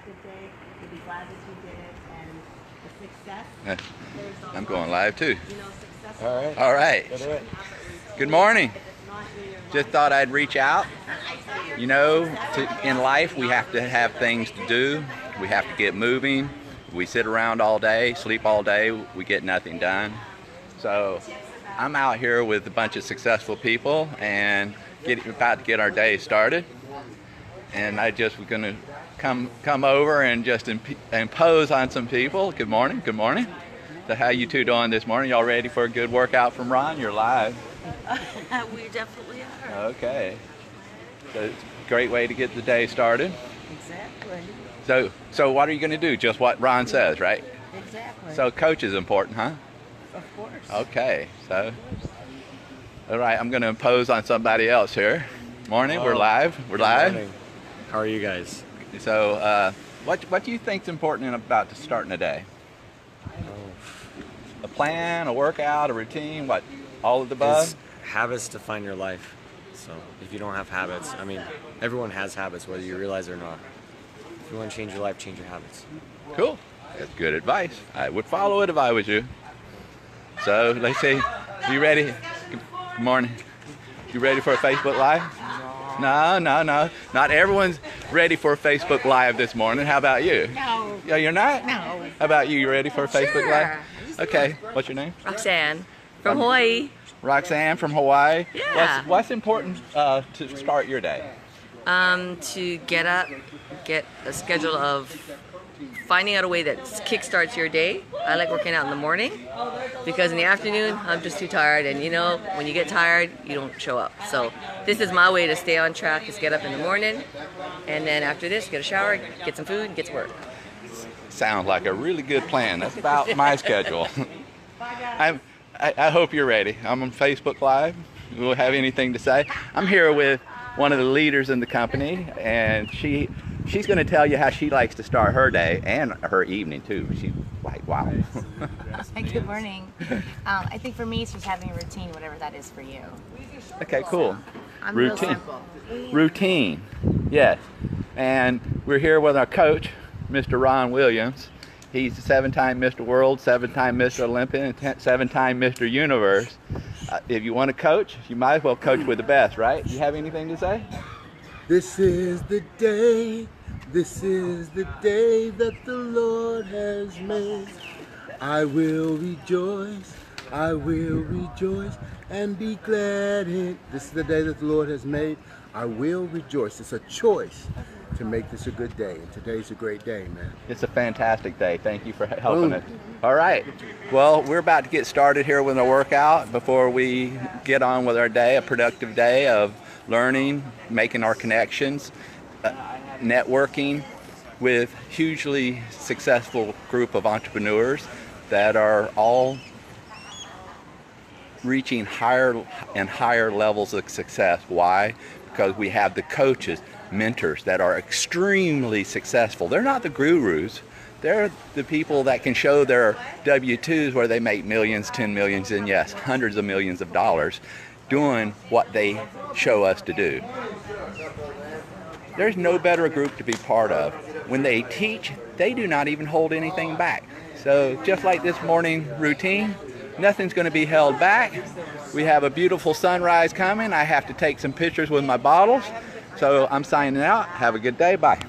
productive day. You'll be glad that you did it, and the success. I'm going live too. Success. All right. Good morning. Just thought I'd reach out. You know, in life we have to have things to do. We have to get moving. We sit around all day, sleep all day, we get nothing done. So I'm out here with a bunch of successful people and about to get our day started. And I just was going to come over and just impose on some people. Good morning. Good morning. So how you two doing this morning? Y'all ready for a good workout from Ron? You're live. We definitely are. Okay. So it's a great way to get the day started. Exactly. So what are you going to do? Just what Ron says, right? Exactly. So coach is important, huh? Of course. Okay. So, all right, I'm going to impose on somebody else here. Morning. We're live. We're live. Morning. How are you guys? So, what do you think is important about starting a day? A plan, a workout, a routine, what? All of the above? It's habits define your life. So if you don't have habits, I mean, everyone has habits, whether you realize it or not. If you want to change your life, change your habits. Cool. That's good advice. I would follow it if I was you. So let's see. You ready? Good morning. You ready for a Facebook Live? No. Not everyone's ready for a Facebook Live this morning. How about you? No. Yeah, you're not? No. How about you? You ready for a Facebook Live? Okay. What's your name? Roxanne from Hawaii. Roxanne from Hawaii. Yeah. What's important to start your day? To get up, get a schedule of finding out a way that kickstarts your day. I like working out in the morning because in the afternoon I'm just too tired, and you know, when you get tired you don't show up. So this is my way to stay on track, is get up in the morning, and then after this get a shower, get some food, and get to work. Sounds like a really good plan. That's about my schedule. I hope you're ready. I'm on Facebook Live. We'll have anything to say. I'm here with one of the leaders in the company, and she's going to tell you how she likes to start her day and her evening too. She's like, wow. Good morning. I think for me it's just having a routine, whatever that is for you. Okay, cool. I'm real Routine. simple. Routine. Yes. And we're here with our coach, Mr. Ron Williams. He's a 7-time Mr. World, 7-time Mr. Olympian, and 7-time Mr. Universe. If you want to coach, you might as well coach with the best, right? You have anything to say? This is the day that the Lord has made. I will rejoice and be glad in it. This is the day that the Lord has made. I will rejoice. It's a choice to make this a good day, and today's a great day, man. It's a fantastic day. Thank you for helping us. All right. Well, we're about to get started here with a workout before we get on with our day, a productive day of learning, making our connections, networking with hugely successful group of entrepreneurs that are all reaching higher and higher levels of success. Why? Because we have the coaches, mentors that are extremely successful. They're not the gurus. They're the people that can show their W-2s where they make millions, 10 millions, and yes, hundreds of millions of dollars doing what they show us to do. There's no better group to be part of. When they teach, they do not even hold anything back. So just like this morning routine, nothing's going to be held back. We have a beautiful sunrise coming. I have to take some pictures with my bottles. So I'm signing out. Have a good day. Bye.